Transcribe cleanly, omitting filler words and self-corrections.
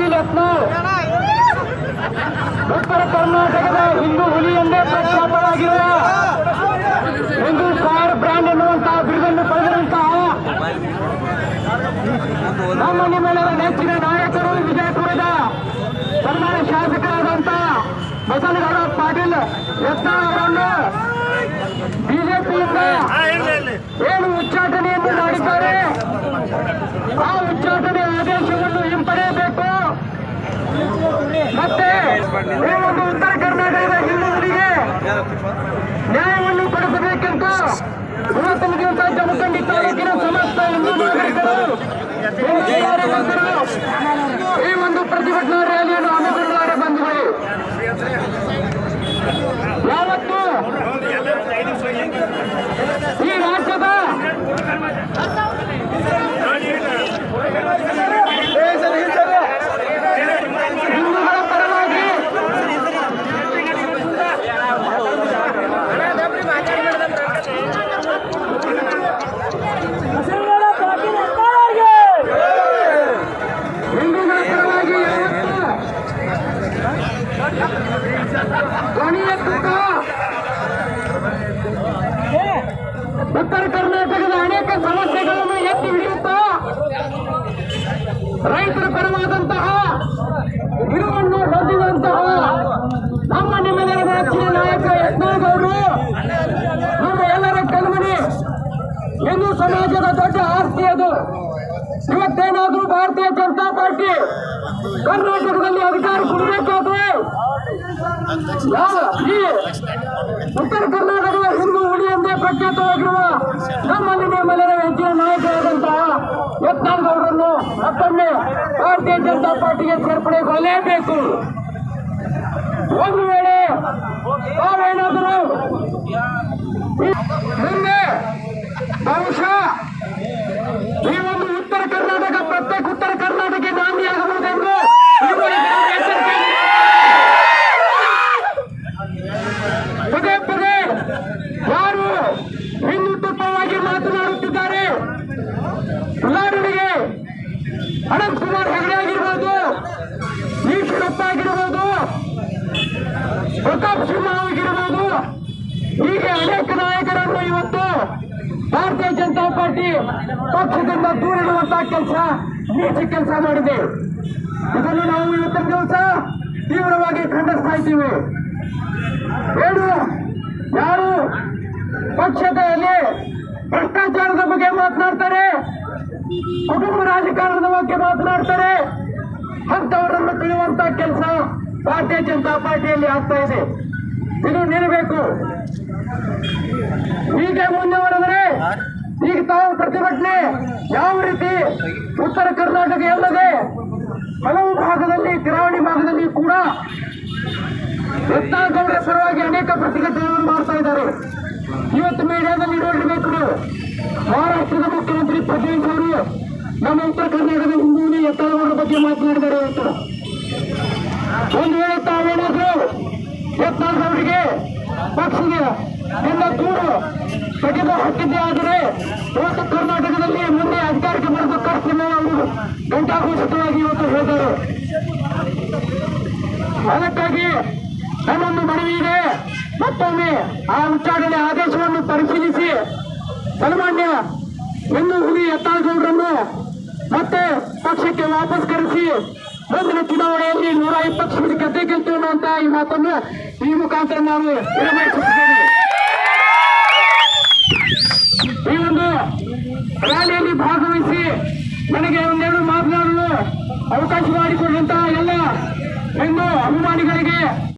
ಪಾಟೀಲ್ ಯತ್ನಾಳ್ ಉತ್ತರ ಕರ್ನಾಟಕದ ಹಿಂದೂ ಹುಲಿ ಎಂದೇ ಪ್ರಖ್ಯಾತವಾಗಿರುವ ಹಿಂದೂ ಫೈರ್ ಬ್ರ್ಯಾಂಡ್ ಎನ್ನುವಂತಹ ಬಿರುದನ್ನು ಪಡೆದಿರುವಂತಹ ನಮ್ಮ ನಿಮ್ಮೆಲ್ಲರ ನೆಚ್ಚಿನ ನಾಯಕರು ವಿಜಯಪುರದ ಸನ್ಮಾನ್ಯ ಶಾಸಕರಾದಂತಹ ಬಸನಗೌಡ ಪಾಟೀಲ್ ಯತ್ನಾಳ್ ಅವರನ್ನು ಬಿಜೆಪಿಯಿಂದ ಏನು ಉಚ್ಚಾಟನೆಯನ್ನು ಮಾಡಿದ್ದಾರೆ ಆ ಉಚ್ಚಾಟನೆ ಆದೇಶವನ್ನು ಹಿಂಪಡೆಯಬೇಕು. ಮತ್ತೆ ಈ ಒಂದು ಉತ್ತರ ಕರ್ನಾಟಕದ ಹಿಂದೂಗಳಿಗೆ ನ್ಯಾಯವನ್ನು ಕೊಡಿಸಬೇಕೆಂತ ಇವತ್ತಿನ ದಿವಸ ಜಮಖಂಡಿ ತಾಲೂಕಿನ ಸಮಸ್ತ ಹಿಂದೂ ನಾಗರಿಕರು ಈ ಒಂದು ಪ್ರತಿಭಟನಾ ರ್ಯಾಲಿಯನ್ನು ಹಮ್ಮಿಕೊಳ್ಳಲಾರೆ ಬಂದಿದೆ. ಯಾವತ್ತು ಈ ರಾಜ್ಯದ ಹಿಂದೂಗಳ ಪರವಾಗಿ ಉತ್ತರ ಕರ್ನಾಟಕದ ಅನೇಕ ಸಮಸ್ಯೆಗಳನ್ನು ಎತ್ತಿ ಹಿಡಿಯುತ್ತಾ ರೈತರ ಪರವಾದಂತಹ ನಿಲುವನ್ನು ಹೊಂದಿದಂತಹ ನಮ್ಮ ನಿಮ್ಮೆಲ್ಲರ ನೆಚ್ಚಿನ ನಾಯಕ ಯತ್ನಾಳ್ ಅವರು ನಮ್ಮ ಎಲ್ಲರ ಕಲ್ಮನೆ ಹಿಂದೂ ಸಮಾಜದ ದೊಡ್ಡ ಆಸ್ತಿ ಅದು. ಇವತ್ತೇನಾದ್ರೂ ಭಾರತೀಯ ಜನತಾ ಪಾರ್ಟಿ ಕರ್ನಾಟಕದಲ್ಲಿ ಅಧಿಕಾರ ಕೊಡಬೇಕಾದ್ರೆ ಈ ಉತ್ತರ ಕರ್ನಾಟಕದ ಹಿಂದೂ ಹುಲಿ ಎಂದೇ ಪ್ರಖ್ಯಾತವಾಗಿರುವ ನಮ್ಮಲ್ಲಿ ನಿಮ್ಮೆಲ್ಲರ ಹೆಚ್ಚಿನ ನಾಯಕರಾದಂತಹ ಯತ್ನಾಳ್ ಅವರನ್ನು ಮತ್ತೊಮ್ಮೆ ಭಾರತೀಯ ಜನತಾ ಪಾರ್ಟಿಗೆ ಸೇರ್ಪಡೆಗೊಳ್ಳಲೇಬೇಕು. ಒಂದು ವೇಳೆ ತಾವೇನಾದರೂ ಮುಂದೆ ಬಹುಶಃ ಈ ಒಂದು ಉತ್ತರ ಕರ್ನಾಟಕ ಪ್ರತ್ಯೇಕ ಉತ್ತರ ಕರ್ನಾಟಕ ನಾಂದಿಯಾಗಬಹುದೆಂದು ಪದೇ ಪದೇ ಯಾರು ಹಿಂದುತ್ವವಾಗಿ ಮಾತನಾಡುತ್ತಿದ್ದಾರೆ, ಉದಾಹರಣೆಗೆ ಅನಂತ್ ಕುಮಾರ್ ಹೆಗಡೆ ಆಗಿರ್ಬೋದು, ಈಶ್ವರಪ್ಪ ಆಗಿರ್ಬೋದು, ಪ್ರತಾಪ್ ಸಿಂಹ ಆಗಿರ್ಬೋದು, ಹೀಗೆ ಅನೇಕ ನಾಯಕರನ್ನು ಇವತ್ತು ಭಾರತೀಯ ಜನತಾ ಪಾರ್ಟಿ ಪಕ್ಷದಿಂದ ದೂರಿಡುವಂತಹ ಕೆಲಸ ನೀಚ ಕೆಲಸ ಮಾಡಿದೆ. ಇದನ್ನು ನಾವು ಇವತ್ತಿನ ದಿವಸ ತೀವ್ರವಾಗಿ ಖಂಡಿಸ್ತಾ ಇದ್ದೀವಿ. ಏನು ಯಾರು ಪಕ್ಷದಲ್ಲಿ ಭ್ರಷ್ಟಾಚಾರದ ಬಗ್ಗೆ ಮಾತನಾಡ್ತಾರೆ, ಕುಟುಂಬ ರಾಜಕಾರಣದ ಬಗ್ಗೆ ಮಾತನಾಡ್ತಾರೆ, ಅಂತವರನ್ನು ತಿಳಿಯುವಂತಹ ಕೆಲಸ ಭಾರತೀಯ ಜನತಾ ಪಾರ್ಟಿಯಲ್ಲಿ ಆಗ್ತಾ ಇದೆ. ಇದು ನಿಲ್ಲಬೇಕು. ಹೀಗೆ ಮುಂದುವರೆದರೆ ಈಗ ತಾವು ಪ್ರತಿಭಟನೆ ಯಾವ ರೀತಿ ಉತ್ತರ ಕರ್ನಾಟಕ ಅಲ್ಲದೆ ಹಲವು ಭಾಗದಲ್ಲಿ ಕರಾವಳಿ ಭಾಗದಲ್ಲಿ ಕೂಡ ಯತ್ನಾಳ್ ಗೌಡರ ಪರವಾಗಿ ಅನೇಕ ಪ್ರತಿಭಟನೆಗಳನ್ನು ಮಾಡ್ತಾ ಇದ್ದಾರೆ. ಇವತ್ತು ಮೀಡಿಯಾದಲ್ಲಿ ನೋಡಬೇಕು, ಮಹಾರಾಷ್ಟ್ರದ ಮುಖ್ಯಮಂತ್ರಿ ಫಡ್ನವೀಸ್ ಅವರು ನಮ್ಮ ಉತ್ತರ ಕರ್ನಾಟಕದ ಹಿಂದೂ ಯತ್ನಾಳ್ ಗೌಡರ ಬಗ್ಗೆ ಮಾತನಾಡಿದ್ದಾರೆ. ಇವತ್ತು ಒಂದು ವೇಳೆ ತಾವೇನಾದರೂ ಯತ್ನಾಳ್ ಗೌಡರಿಗೆ ಪಕ್ಷದ ದೂರು ತೆಗೆದು ಹಾಕಿದ್ದೇ ಆದರೆ ಇವತ್ತು ಕರ್ನಾಟಕದಲ್ಲಿ ಮುಂದೆ ಅಧಿಕಾರಕ್ಕೆ ಬರುವ ಕರ್ತವ್ಯ ಅವರು ಘಂಟಾಘೋಷಿತವಾಗಿ ಇವತ್ತು ಹೇಳಿದ್ದಾರೆ. ಅದಕ್ಕಾಗಿ ನನ್ನೊಂದು ಮನವಿ ಇದೆ, ಮತ್ತೊಮ್ಮೆ ಆ ಉಚ್ಚಾಟನೆ ಆದೇಶವನ್ನು ಪರಿಶೀಲಿಸಿ ಸನ್ಮಾನ್ಯ ಹಿಂದೂ ಹುಲಿ ಯತ್ನಾಳ್ ಗೌಡರನ್ನು ಮತ್ತೆ ಪಕ್ಷಕ್ಕೆ ವಾಪಸ್ ಕರೆಸಿ ಮುಂದಿನ ಚುನಾವಣೆಯಲ್ಲಿ 120 ಸೀಟ್ ಗೆದ್ದೇ ಗೆಲ್ತು ಅನ್ನುವಂತ ಈ ಮಾತನ್ನು ಈ ಮುಖಾಂತರ ನಾವು ವಿರಮಿಸುತ್ತಿದ್ದೇವೆ. ಈ ಒಂದು ರ್ಯಾಲಿಯಲ್ಲಿ ಭಾಗವಹಿಸಿ ನನಗೆ ಒಂದೆರಡು ಮಾತನಾಡಲು ಅವಕಾಶ ಮಾಡಿಕೊಂಡಂತಹ ಎಲ್ಲ ಹಿಂದೂ ಅಭಿಮಾನಿಗಳಿಗೆ